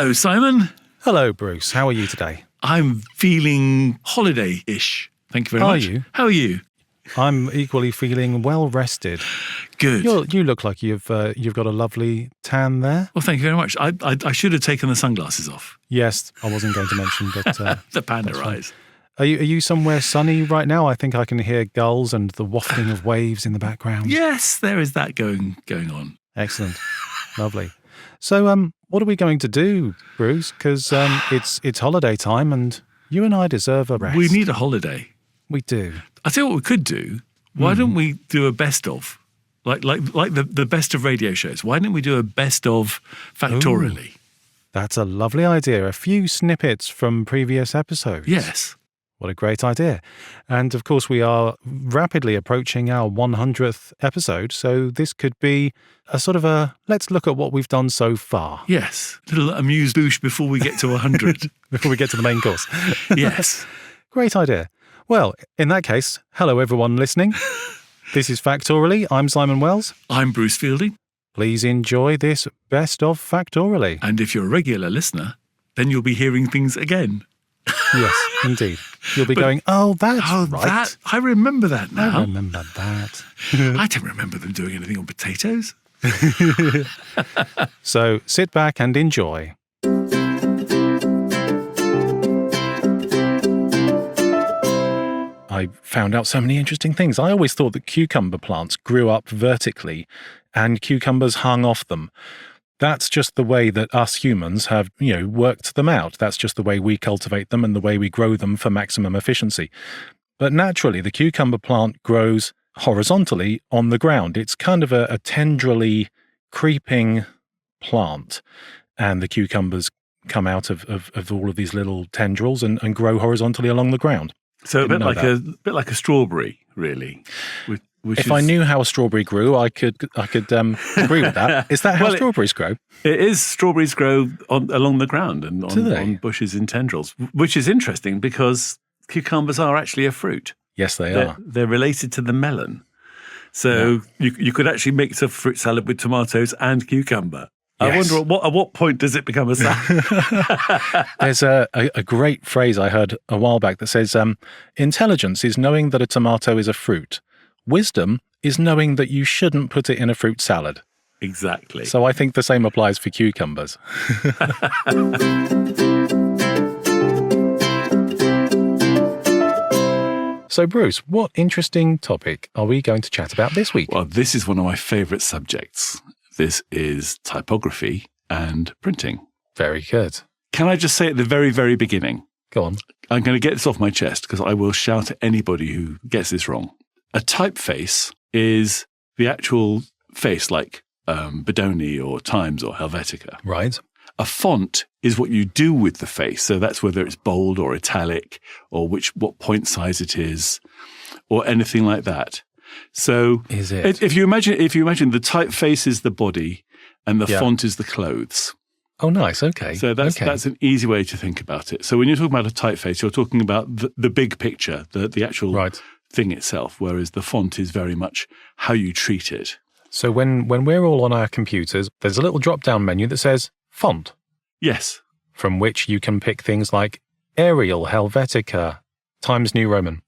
Hello, Simon. Hello, Bruce. How are you today? I'm feeling holiday-ish. Thank you very much. Are you? How are you? I'm equally feeling well rested. Good. You look like you've got a lovely tan there. Well, thank you very much. I should have taken the sunglasses off. Yes, I wasn't going to mention, but the panda eyes. Are you somewhere sunny right now? I think I can hear gulls and the wafting of waves in the background. Yes, there is that going on. Excellent, lovely. So, what are we going to do, Bruce? Because it's holiday time, and you and I deserve a rest. We need a holiday. We do. I tell you what we could do. Why don't we do a best of, like the best of radio shows? Why don't we do a best of Factoraly? Ooh, that's a lovely idea. A few snippets from previous episodes. Yes. What a great idea. And of course, we are rapidly approaching our 100th episode, so this could be a sort of a let's look at what we've done so far. Yes. Little amuse-bouche before we get to 100. Before we get to the main course. Yes. Great idea. Well, in that case, hello everyone listening. This is Factoraly. I'm Simon Wells. I'm Bruce Fielding. Please enjoy this best of Factoraly. And if you're a regular listener, then you'll be hearing things again. Yes, indeed. You'll be going, that's right. I remember that now. I remember that. I don't remember them doing anything on potatoes. So sit back and enjoy. I found out so many interesting things. I always thought that cucumber plants grew up vertically and cucumbers hung off them. That's just the way that us humans have, worked them out. That's just the way we cultivate them and the way we grow them for maximum efficiency. But naturally, the cucumber plant grows horizontally on the ground. It's kind of a tendrily creeping plant, and the cucumbers come out of all of these little tendrils and grow horizontally along the ground. So a bit like a strawberry, really. If I knew how a strawberry grew, I could agree with that. Is that how strawberries grow? It is. Strawberries grow along the ground and on bushes and tendrils, which is interesting because cucumbers are actually a fruit. Yes, they are. They're related to the melon. So you could actually mix a fruit salad with tomatoes and cucumber. Yes. I wonder at what point does it become a salad? There's a great phrase I heard a while back that says, intelligence is knowing that a tomato is a fruit. Wisdom is knowing that you shouldn't put it in a fruit salad. Exactly. So I think the same applies for cucumbers. So, Bruce, what interesting topic are we going to chat about this week? Well, this is one of my favourite subjects. This is typography and printing. Very good. Can I just say at the very, very beginning? Go on. I'm going to get this off my chest because I will shout at anybody who gets this wrong. A typeface is the actual face like Bodoni or Times or Helvetica. Right. A font is what you do with the face. So that's whether it's bold or italic or what point size it is or anything like that. So is it? If you imagine the typeface is the body and the font is the clothes. Oh, nice. Okay. So that's an easy way to think about it. So when you're talking about a typeface, you're talking about the big picture, the actual thing itself, whereas the font is very much how you treat it. So when we're all on our computers, there's a little drop-down menu that says font. Yes. From which you can pick things like Arial, Helvetica, Times New Roman.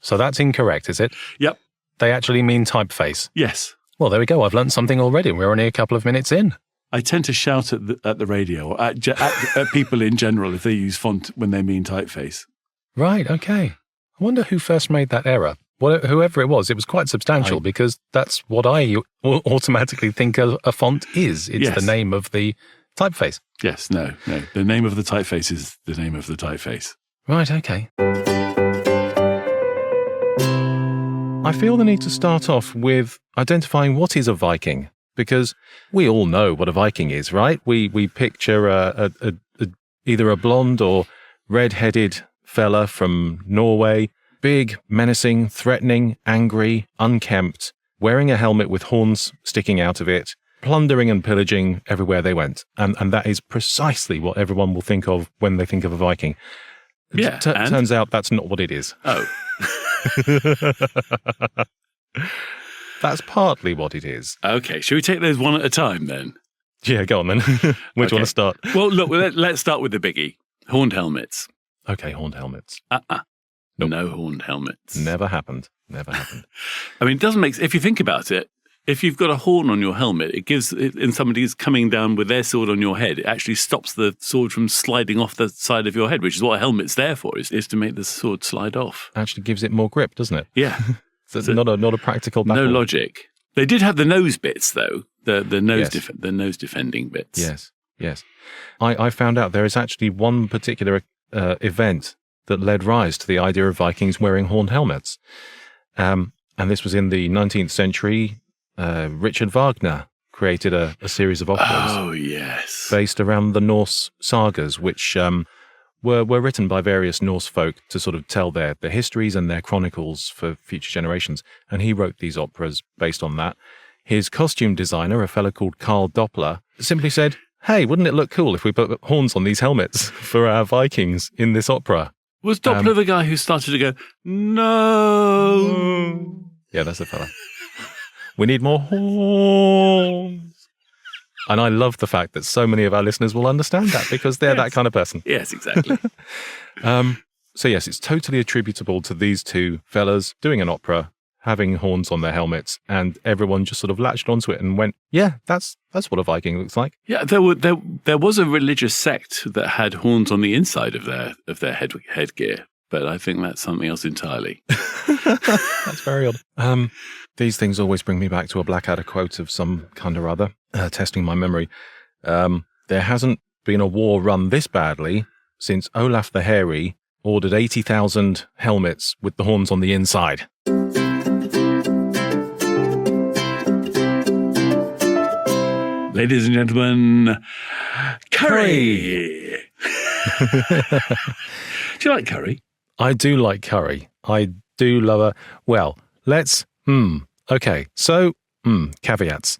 So that's incorrect, is it? Yep. They actually mean typeface. Yes. Well, there we go. I've learned something already. We're only a couple of minutes in. I tend to shout at the radio or at people in general if they use font when they mean typeface. Right, okay. I wonder who first made that error. Whoever it was quite substantial because that's what I automatically think a font is. It's the name of the typeface. Yes, no. The name of the typeface is the name of the typeface. Right, okay. I feel the need to start off with identifying what is a Viking, because we all know what a Viking is, right? We picture either a blonde or red-headed fella from Norway, big, menacing, threatening, angry, unkempt, wearing a helmet with horns sticking out of it, plundering and pillaging everywhere they went. And that is precisely what everyone will think of when they think of a Viking. Yeah, turns out that's not what it is. Oh. That's partly what it is. Okay, shall we take those one at a time then? Yeah, go on then. Where do you want to start? Well, look, let's start with the biggie. Horned helmets. Okay, horned helmets. Nope. No horned helmets. Never happened. I mean, it doesn't make... If you think about it, if you've got a horn on your helmet, it gives... And somebody's coming down with their sword on your head, it actually stops the sword from sliding off the side of your head, which is what a helmet's there for, is to make the sword slide off. Actually gives it more grip, doesn't it? Yeah. So it's not a practical battle. No logic. They did have the nose bits, though. The nose defending bits. Yes. I found out there is actually one particular event that led rise to the idea of Vikings wearing horned helmets. And this was in the 19th century. Richard Wagner created a series of operas. Oh, yes. Based around the Norse sagas, which were written by various Norse folk to sort of tell their histories and their chronicles for future generations. And he wrote these operas based on that. His costume designer, a fellow called Carl Doppler, simply said, hey, wouldn't it look cool if we put horns on these helmets for our Vikings in this opera? Was Doppler the guy who started to go, no? Yeah, that's the fella. We need more horns. And I love the fact that so many of our listeners will understand that because they're that kind of person. Yes, exactly. So yes, it's totally attributable to these two fellas doing an opera, having horns on their helmets, and everyone just sort of latched onto it and went, yeah, that's what a Viking looks like. Yeah, there was a religious sect that had horns on the inside of their headgear, but I think that's something else entirely. That's very odd. These things always bring me back to a Blackadder quote of some kind or other, testing my memory. There hasn't been a war run this badly since Olaf the Hairy ordered 80,000 helmets with the horns on the inside. Ladies and gentlemen, curry! Do you like curry? I do like curry. I do love a... Well, let's... Okay, so, caveats.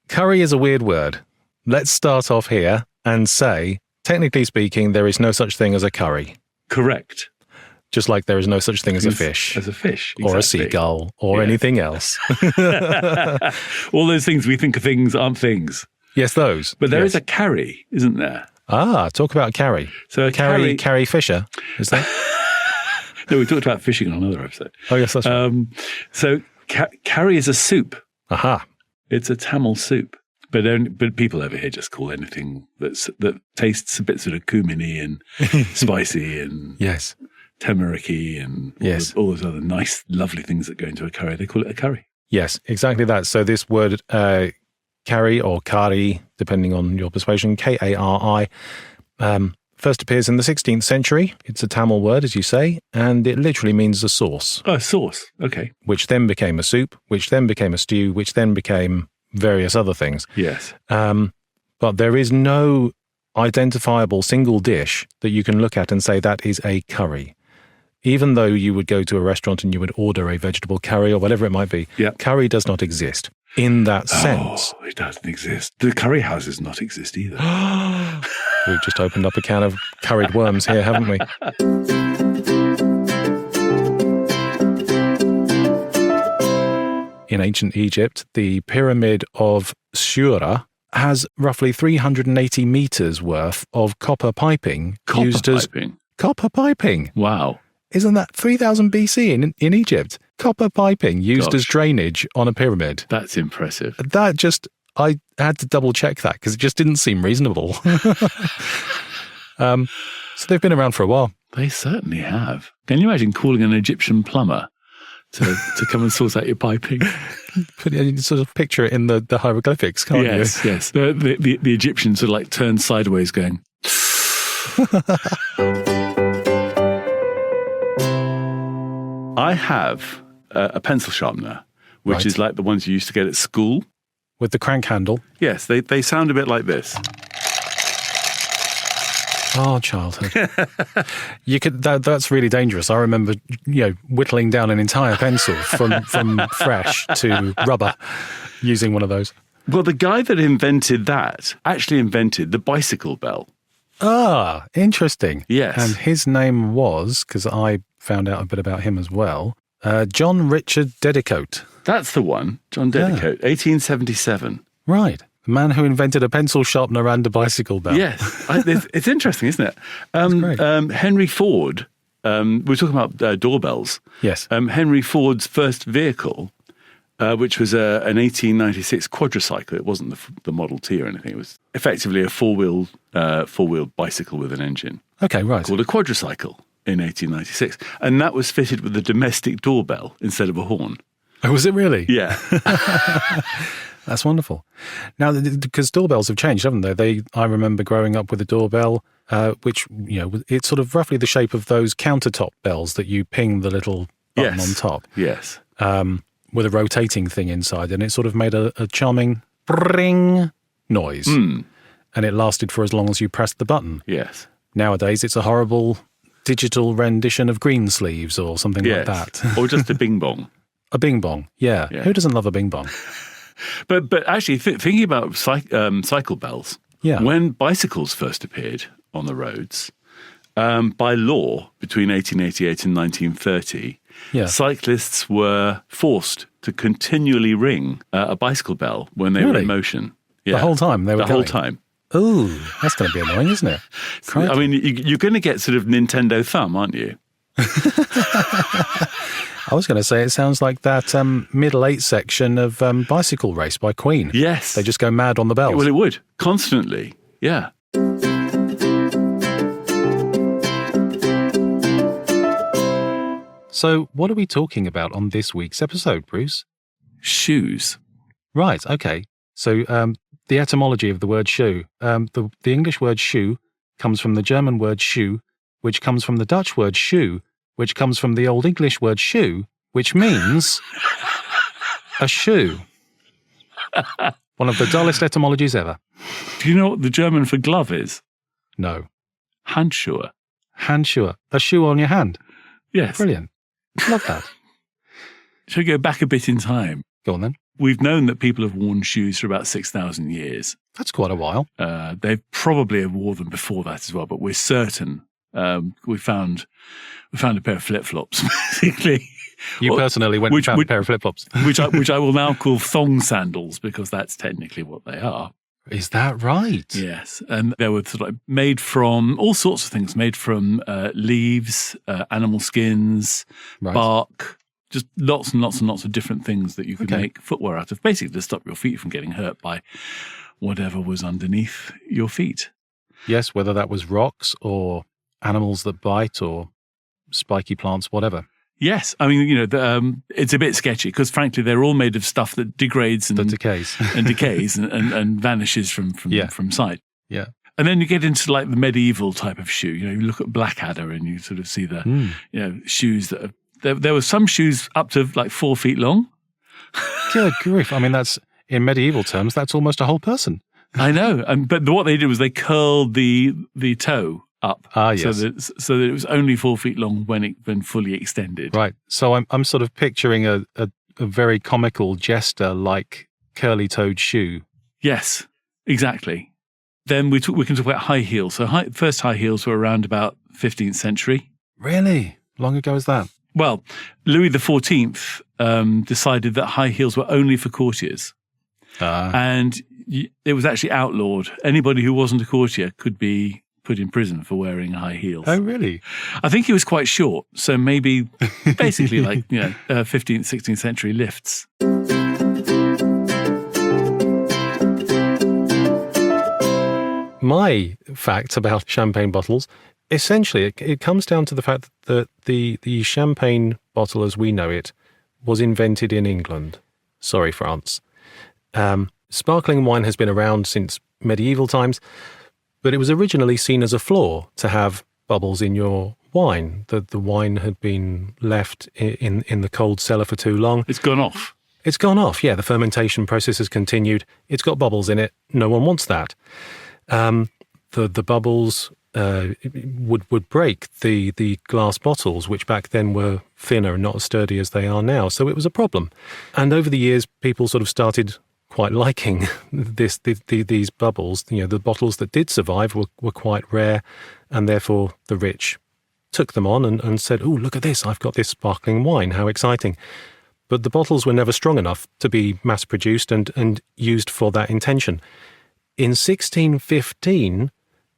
Curry is a weird word. Let's start off here and say, technically speaking, there is no such thing as a curry. Correct. Just like there is no such thing as a fish. As a fish, exactly. Or a seagull, or anything else. All those things we think are things aren't things. Yes, those. But there is a carry, isn't there? Ah, talk about carry. So Carrie Fisher, is that? No, we talked about fishing on another episode. Oh, yes, that's right. So carry is a soup. Aha. It's a Tamil soup. But people over here just call anything that tastes a bit sort of cuminy and spicy and yes, turmeric-y and all those other nice, lovely things that go into a curry. They call it a curry. Yes, exactly that. So this word curry or kari, depending on your persuasion, Kari, first appears in the 16th century. It's a Tamil word, as you say, and it literally means a sauce. Oh, a sauce. Okay. Which then became a soup, which then became a stew, which then became various other things. Yes. But there is no identifiable single dish that you can look at and say that is a curry. Even though you would go to a restaurant and you would order a vegetable curry or whatever it might be, curry does not exist in that sense. Oh, it doesn't exist. The curry houses not exist either. We've just opened up a can of curried worms here, haven't we? In ancient Egypt, the pyramid of Shura has roughly 380 meters worth of copper piping. Copper piping. Wow. Isn't that 3000 BC in Egypt? Copper piping used as drainage on a pyramid. That's impressive. I had to double check that because it just didn't seem reasonable. So they've been around for a while. They certainly have. Can you imagine calling an Egyptian plumber to come and sort out your piping? You sort of picture it in the hieroglyphics, can't you? Yes. The Egyptians sort of like turned sideways going... I have a pencil sharpener, which is like the ones you used to get at school. With the crank handle? Yes, they sound a bit like this. Oh, childhood. That's really dangerous. I remember, whittling down an entire pencil from fresh to rubber using one of those. Well, the guy that invented that actually invented the bicycle bell. Ah, interesting. Yes. And his name was, because I found out a bit about him as well, John Richard Dedicoat. That's the one, John Dedicoat, 1877. Right. The man who invented a pencil sharpener and a bicycle bell. Yes. It's interesting, isn't it? great. Henry Ford, we're talking about doorbells. Yes. Henry Ford's first vehicle, which was an 1896 quadricycle. It wasn't the Model T or anything. It was effectively a four-wheel bicycle with an engine. Okay, right. Called a quadricycle in 1896. And that was fitted with a domestic doorbell instead of a horn. Oh, was it really? Yeah. That's wonderful. Now, because doorbells have changed, haven't they? I remember growing up with a doorbell, which, it's sort of roughly the shape of those countertop bells that you ping the little button on top. Yes. With a rotating thing inside, and it sort of made a charming bring noise. And it lasted for as long as you pressed the button. Yes. Nowadays, it's a horrible digital rendition of Greensleeves or something like that. Or just a bing bong. A bing bong, yeah. Who doesn't love a bing bong? But actually, thinking about cycle bells, when bicycles first appeared on the roads, by law, between 1888 and 1930, cyclists were forced to continually ring a bicycle bell when they were in motion. Yeah. The whole time they were going? The whole time. Oh, that's going to be annoying, isn't it? I mean, you're going to get sort of Nintendo thumb, aren't you? I was going to say, it sounds like that middle eight section of Bicycle Race by Queen. Yes. They just go mad on the bells. Well, it would. Constantly. Yeah. So what are we talking about on this week's episode, Bruce? Shoes. Right, okay. So the etymology of the word shoe. The English word shoe comes from the German word shoe, which comes from the Dutch word shoe, which comes from the Old English word shoe, which means a shoe. One of the dullest etymologies ever. Do you know what the German for glove is? No. Handschuhe. Handschuhe. A shoe on your hand. Yes. Brilliant. Love that. Shall we go back a bit in time? Go on then. We've known that people have worn shoes for about 6,000 years. That's quite a while. They probably have worn them before that as well, but we're certain we found a pair of flip-flops, basically. You personally went and found a pair of flip-flops. which I will now call thong sandals, because that's technically what they are. Is that right? Yes. And they were sort of made from all sorts of things, made from leaves, animal skins, bark, just lots and lots and lots of different things that you could make footwear out of, basically to stop your feet from getting hurt by whatever was underneath your feet. Yes, whether that was rocks or animals that bite or spiky plants, whatever. Yes. I mean, it's a bit sketchy because, frankly, they're all made of stuff that degrades and decays and vanishes from sight. Yeah. And then you get into like the medieval type of shoe. You look at Blackadder and you sort of see the shoes that are, there were some shoes up to like 4 feet long. Good grief. I mean, that's, in medieval terms, that's almost a whole person. I know. But what they did was they curled the toe up, yes. so that it was only 4 feet long when fully extended. Right. So I'm sort of picturing a very comical jester like curly-toed shoe. Yes, exactly. Then we can talk about high heels. So first high heels were around about 15th century. Really? Long ago as that? Well, Louis XIV decided that high heels were only for courtiers, and it was actually outlawed. Anybody who wasn't a courtier could be put in prison for wearing high heels. Oh, really? I think he was quite short, so maybe basically like 15th, 16th century lifts. My fact about champagne bottles, essentially, it comes down to the fact that the champagne bottle as we know it was invented in England. Sorry, France. Sparkling wine has been around since medieval times, but it was originally seen as a flaw to have bubbles in your wine. The wine had been left in the cold cellar for too long. It's gone off. It's gone off, yeah. The fermentation process has continued. It's got bubbles in it. No one wants that. The bubbles would break the glass bottles, which back then were thinner and not as sturdy as they are now. So it was a problem. And over the years, people sort of started quite liking these bubbles. The bottles that did survive were quite rare, and therefore the rich took them on and said, "Oh, look at this! I've got this sparkling wine. How exciting!" but the bottles were never strong enough to be mass-produced and used for that intention. In 1615,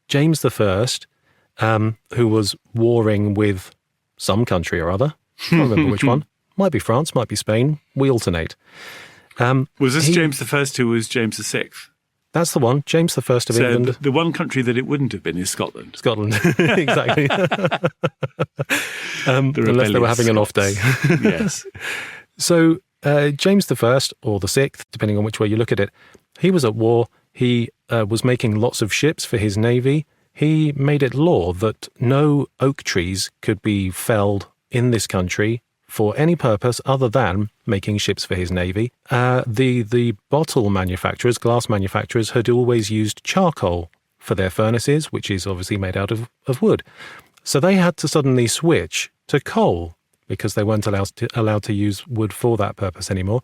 James I, who was warring with some country or other, I can't remember which one, might be France, might be Spain, we alternate. Was this James I who was James VI? That's the one, James I of England. The one country that it wouldn't have been is Scotland. Scotland, exactly. Unless they were having an off day. Yes. So James I, or the Sixth, depending on which way you look at it, he was at war. He was making lots of ships for his navy. He made it law that no oak trees could be felled in this country for any purpose other than making ships for his navy. The bottle manufacturers, glass manufacturers, had always used charcoal for their furnaces, which is obviously made out of wood. So they had to suddenly switch to coal because they weren't allowed to use wood for that purpose anymore.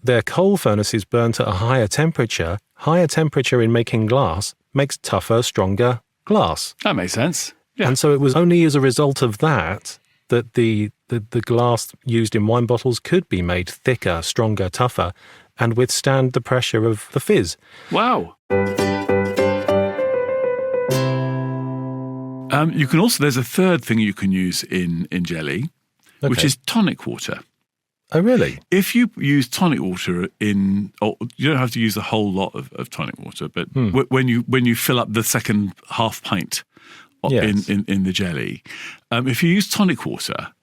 Their coal furnaces burnt at a higher temperature. Higher temperature in making glass makes tougher, stronger glass. That makes sense. Yeah. And so it was only as a result of that the glass used in wine bottles could be made thicker, stronger, tougher, and withstand the pressure of the fizz. Wow. You can also, there's a third thing you can use in jelly, which is tonic water. Oh, really? If you use tonic water you don't have to use a whole lot of tonic water, but when you fill up the second half pint in the jelly, if you use tonic water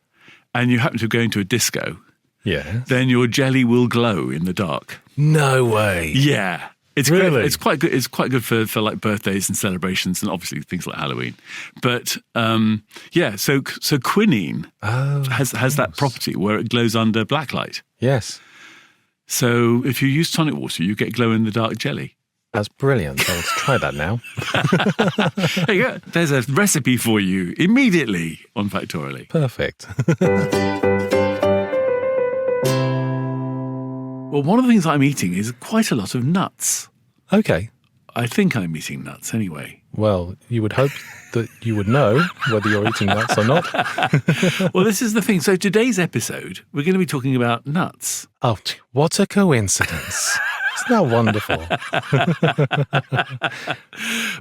and you happen to go into a disco, then your jelly will glow in the dark. No way. Yeah. It's really great. It's quite good. It's quite good for like birthdays and celebrations, and obviously things like Halloween. But so quinine has that property where it glows under blacklight. Yes. So if you use tonic water, you get glow in the dark jelly. That's brilliant. Let's try that now. There you go. There's a recipe for you immediately on Factoraly. Perfect. Well, one of the things I'm eating is quite a lot of nuts. Okay. I think I'm eating nuts anyway. Well, you would hope that you would know whether you're eating nuts or not. Well, this is the thing. So today's episode, we're going to be talking about nuts. Oh, what a coincidence. Isn't that wonderful?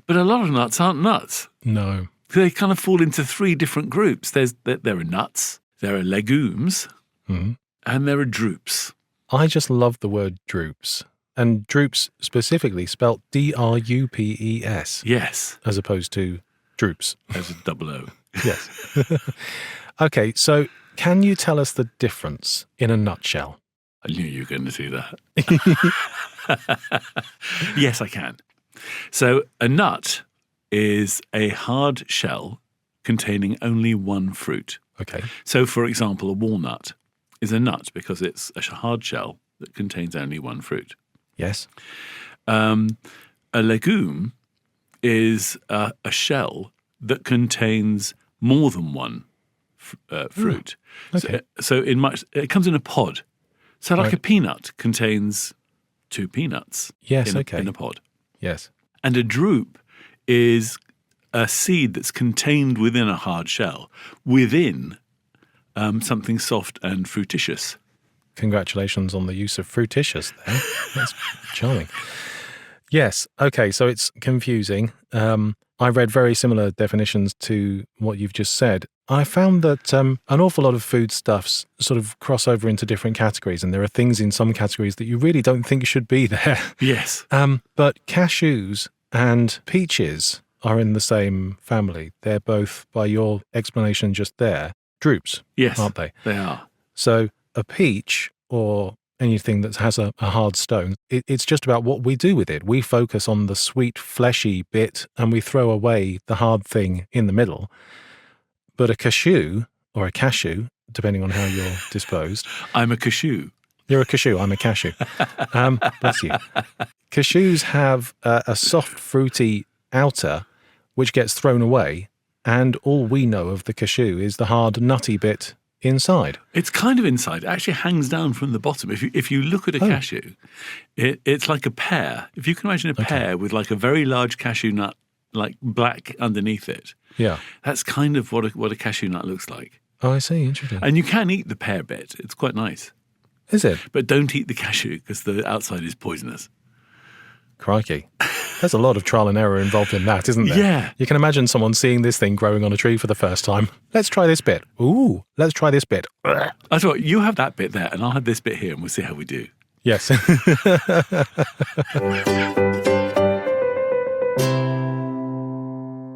But a lot of nuts aren't nuts. No. They kind of fall into three different groups. There are nuts, there are legumes, and there are drupes. I just love the word drupes. And drupes specifically spelt D-R-U-P-E-S. Yes. As opposed to drupes. As a double O. Yes. Okay, so can you tell us the difference in a nutshell? I knew you were going to do that. Yes, I can. So a nut is a hard shell containing only one fruit. Okay. So, for example, a walnut is a nut because it's a hard shell that contains only one fruit. Yes. A legume is a shell that contains more than one fruit. Okay. So it comes in a pod. So like a peanut contains two peanuts in a pod. Yes. And a drupe is a seed that's contained within a hard shell, within something soft and fruititious. Congratulations on the use of fruititious there. That's charming. Yes. Okay. So it's confusing. I read very similar definitions to what you've just said. I found that an awful lot of foodstuffs sort of cross over into different categories, and there are things in some categories that you really don't think should be there. Yes. But cashews and peaches are in the same family. They're both, by your explanation just there, drupes, yes, aren't they? They are. So a peach or anything that has a hard stone, it's just about what we do with it. We focus on the sweet, fleshy bit and we throw away the hard thing in the middle. But a cashew, or a cashew, depending on how you're disposed. I'm a cashew. You're a cashew, I'm a cashew. Bless you. Cashews have a soft, fruity outer, which gets thrown away, and all we know of the cashew is the hard, nutty bit inside. It's kind of inside. It actually hangs down from the bottom. If you look at a cashew, it's like a pear. If you can imagine a pear with like a very large cashew nut, like black underneath it. Yeah. That's kind of what a cashew nut looks like. Oh, I see. Interesting. And you can eat the pear bit. It's quite nice. Is it? But don't eat the cashew because the outside is poisonous. Crikey. There's a lot of trial and error involved in that, isn't there? Yeah. You can imagine someone seeing this thing growing on a tree for the first time. Let's try this bit. Ooh, let's try this bit. I thought, you have that bit there and I'll have this bit here and we'll see how we do. Yes.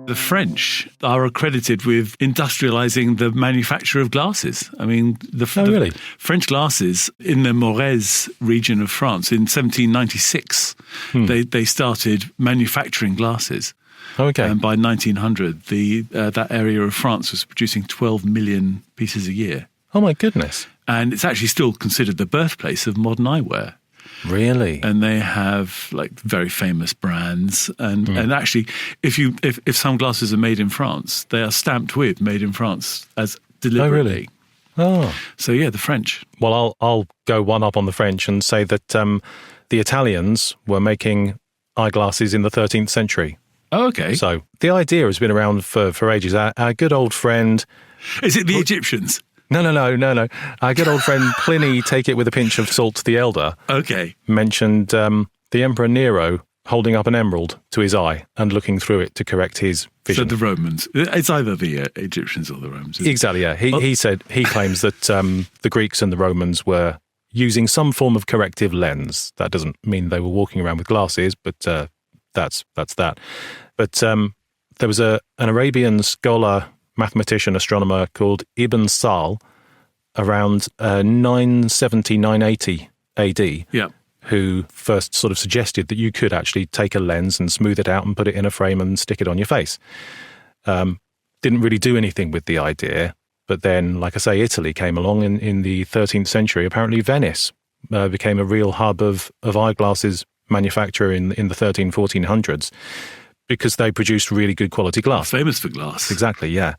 The French are accredited with industrializing the manufacture of glasses. I mean, the French glasses in the Morez region of France in 1796, they started manufacturing glasses. Okay. And by 1900, that area of France was producing 12 million pieces a year. Oh, my goodness. And it's actually still considered the birthplace of modern eyewear. Really? And they have like very famous brands, and actually, if some glasses are made in France, they are stamped with "Made in France" as deliberately. Oh, really? Oh. So yeah, the French. Well, I'll go one up on the French and say that the Italians were making eyeglasses in the 13th century. Oh, okay. So the idea has been around for ages. Our good old friend. Is it the Egyptians? No. Our good old friend Pliny, take it with a pinch of salt the elder, mentioned the Emperor Nero holding up an emerald to his eye and looking through it to correct his vision. So the Romans. It's either the Egyptians or the Romans. Exactly, yeah. He claims that the Greeks and the Romans were using some form of corrective lens. That doesn't mean they were walking around with glasses, but that's that. But there was an Arabian scholar, mathematician, astronomer called Ibn Sal around 970, 980 AD, who first sort of suggested that you could actually take a lens and smooth it out and put it in a frame and stick it on your face. Didn't really do anything with the idea, but then, like I say, Italy came along in the 13th century. Apparently Venice became a real hub of eyeglasses manufacture in the 1400s. Because they produced really good quality glass. Famous for glass. Exactly, yeah.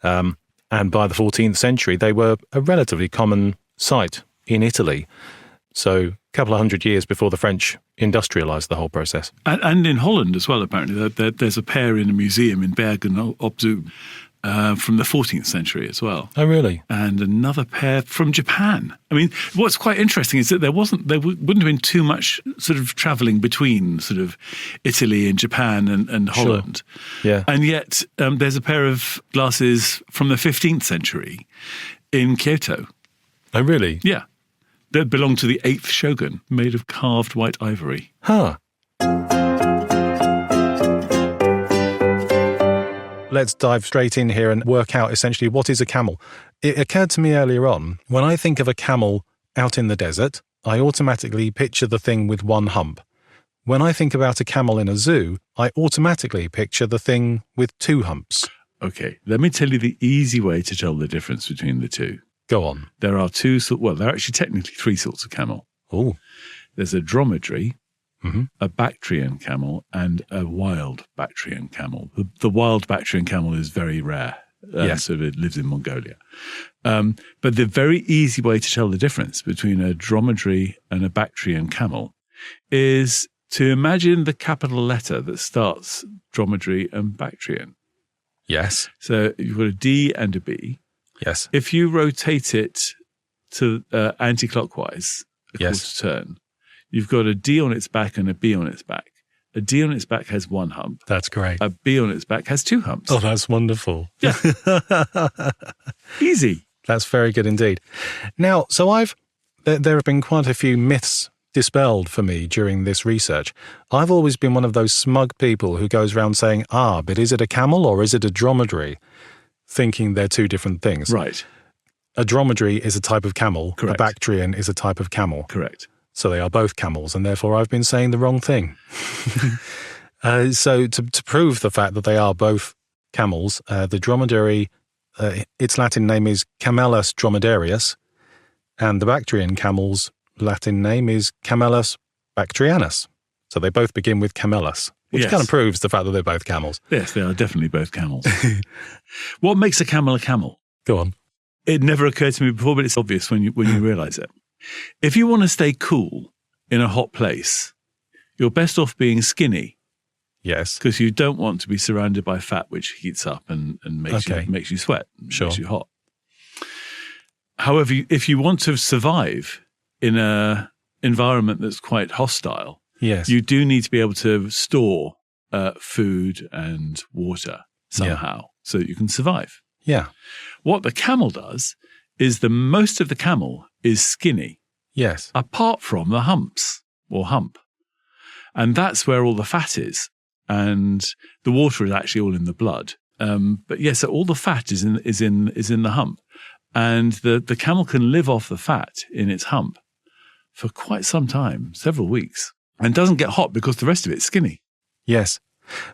And by the 14th century, they were a relatively common sight in Italy. So a couple of hundred years before the French industrialised the whole process. And in Holland as well, apparently. There's a pair in a museum in Bergen op Zoom from the 14th century as well. Oh, really? And another pair from Japan. I mean, what's quite interesting is that there wouldn't have been too much sort of travelling between sort of Italy and Japan and Holland. Sure. Yeah. And yet there's a pair of glasses from the 15th century in Kyoto. Oh, really? Yeah. That belong to the 8th shogun, made of carved white ivory. Huh. Let's dive straight in here and work out essentially what is a camel. It occurred to me earlier on, when I think of a camel out in the desert, I automatically picture the thing with one hump. When I think about a camel in a zoo, I automatically picture the thing with two humps. Okay, let me tell you the easy way to tell the difference between the two. Go on. There are there are actually technically three sorts of camel. Oh. There's a dromedary, a Bactrian camel, and a wild Bactrian camel. The wild Bactrian camel is very rare. So it lives in Mongolia. But the very easy way to tell the difference between a dromedary and a Bactrian camel is to imagine the capital letter that starts dromedary and Bactrian. Yes. So you've got a D and a B. Yes. If you rotate it to anti-clockwise, a quarter turn, you've got a D on its back and a B on its back. A D on its back has one hump. That's great. A B on its back has two humps. Oh, that's wonderful. Yeah. Easy. That's very good indeed. Now, so there have been quite a few myths dispelled for me during this research. I've always been one of those smug people who goes around saying, but is it a camel or is it a dromedary? Thinking they're two different things. Right. A dromedary is a type of camel. Correct. A Bactrian is a type of camel. Correct. So they are both camels, and therefore I've been saying the wrong thing. So to prove the fact that they are both camels, the dromedary, its Latin name is Camelus dromedarius, and the Bactrian camel's Latin name is Camelus bactrianus. So they both begin with Camelus, which kind of proves the fact that they're both camels. Yes, they are definitely both camels. What makes a camel a camel? Go on. It never occurred to me before, but it's obvious when you realise it. If you want to stay cool in a hot place, you're best off being skinny. Yes. Because you don't want to be surrounded by fat, which heats up and makes you sweat, makes you hot. However, if you want to survive in a environment that's quite hostile, Yes. you do need to be able to store food and water somehow so that you can survive. Yeah. What the camel does is most of the camel is skinny, Yes. apart from the humps or hump. And that's where all the fat is. And the water is actually all in the blood. But yes, so all the fat is in the hump. And the camel can live off the fat in its hump for quite some time, several weeks, and doesn't get hot because the rest of it's skinny. Yes.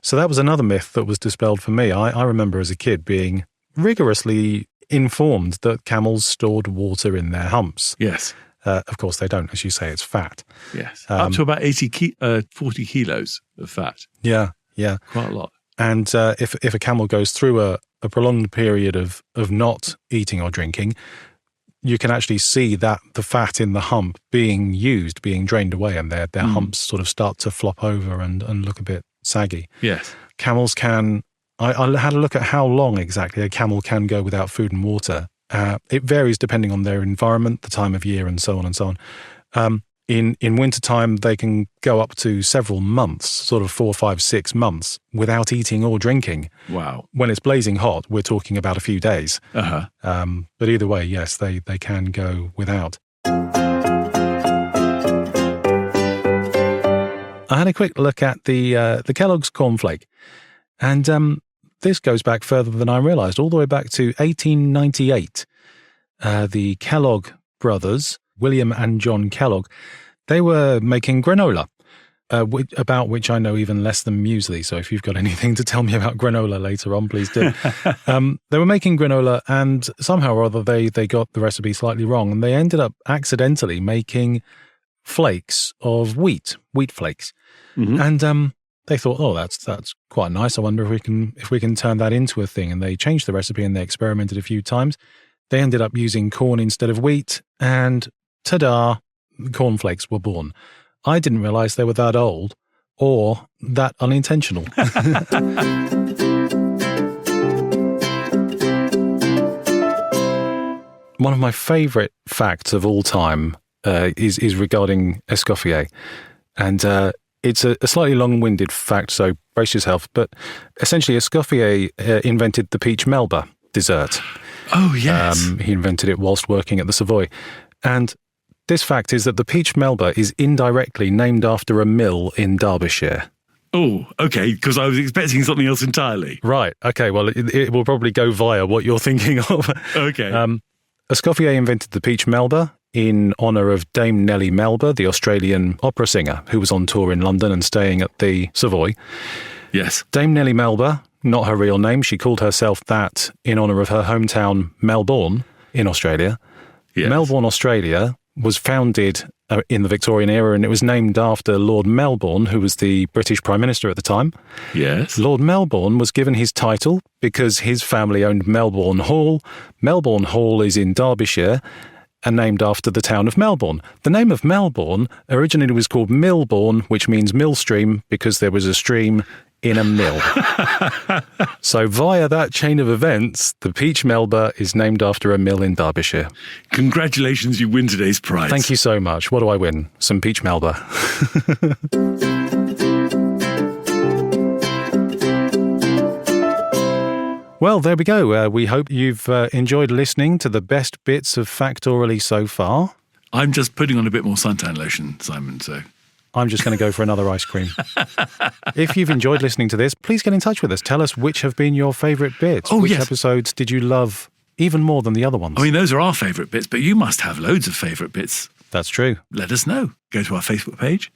So that was another myth that was dispelled for me. I remember as a kid being rigorously informed that camels stored water in their humps. Yes. Of course, they don't. As you say, it's fat. Yes. Up to about 40 kilos of fat. Yeah. Yeah. Quite a lot. And if a camel goes through a prolonged period of not eating or drinking, you can actually see that the fat in the hump being drained away, and their humps sort of start to flop over and look a bit saggy. Yes. Camels can... I had a look at how long exactly a camel can go without food and water. It varies depending on their environment, the time of year, and so on and so on. In wintertime, they can go up to several months, sort of 4, 5, 6 months, without eating or drinking. Wow. When it's blazing hot, we're talking about a few days. Uh-huh. But either way, yes, they can go without. I had a quick look at the Kellogg's cornflake, and this goes back further than I realised, all the way back to 1898. The Kellogg brothers, William and John Kellogg, they were making granola, about which I know even less than muesli. So if you've got anything to tell me about granola later on, please do. They were making granola, and somehow or other they got the recipe slightly wrong, and they ended up accidentally making flakes of wheat flakes. Mm-hmm. And they thought, oh, that's quite nice. I wonder if we can turn that into a thing. And they changed the recipe and they experimented a few times. They ended up using corn instead of wheat, and ta-da, cornflakes were born. I didn't realize they were that old or that unintentional. One of my favorite facts of all time is regarding Escoffier. And it's a slightly long-winded fact, so brace yourself. But essentially, Escoffier invented the peach Melba dessert. Oh, yes. He invented it whilst working at the Savoy. And this fact is that the peach Melba is indirectly named after a mill in Derbyshire. Oh, okay, because I was expecting something else entirely. Right, okay, well, it will probably go via what you're thinking of. Okay. Escoffier invented the peach Melba in honour of Dame Nellie Melba, the Australian opera singer who was on tour in London and staying at the Savoy. Yes. Dame Nellie Melba, not her real name, she called herself that in honour of her hometown Melbourne in Australia. Yes. Melbourne, Australia was founded in the Victorian era, and it was named after Lord Melbourne, who was the British Prime Minister at the time. Yes. Lord Melbourne was given his title because his family owned Melbourne Hall. Melbourne Hall is in Derbyshire and named after the town of Melbourne. The name of Melbourne originally was called Millbourne, which means mill stream, because there was a stream in a mill. So via that chain of events, the peach Melba is named after a mill in Derbyshire. Congratulations, you win today's prize. Thank you so much. What do I win? Some peach Melba. Well, there we go. We hope you've enjoyed listening to the best bits of Factoraly so far. I'm just putting on a bit more suntan lotion, Simon, so... I'm just going to go for another ice cream. If you've enjoyed listening to this, please get in touch with us. Tell us which have been your favourite bits. Oh, which yes. episodes did you love even more than the other ones? I mean, those are our favourite bits, but you must have loads of favourite bits. That's true. Let us know. Go to our Facebook page.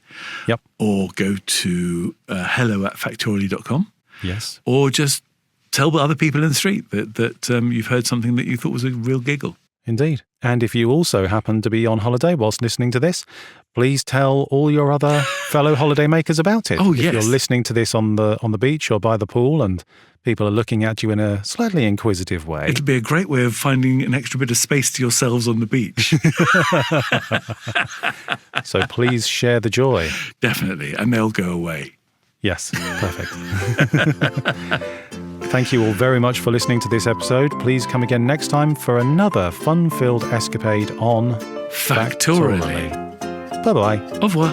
Yep. Or go to hello@factoraly.com. Yes. Or just tell other people in the street that you've heard something that you thought was a real giggle. Indeed. And if you also happen to be on holiday whilst listening to this, please tell all your other fellow holiday makers about it. Oh, if yes. you're listening to this on the beach or by the pool and people are looking at you in a slightly inquisitive way. It'd be a great way of finding an extra bit of space to yourselves on the beach. So please share the joy. Definitely. And they'll go away. Yes, perfect. Thank you all very much for listening to this episode. Please come again next time for another fun-filled escapade on Factoraly. Bye-bye. Au revoir.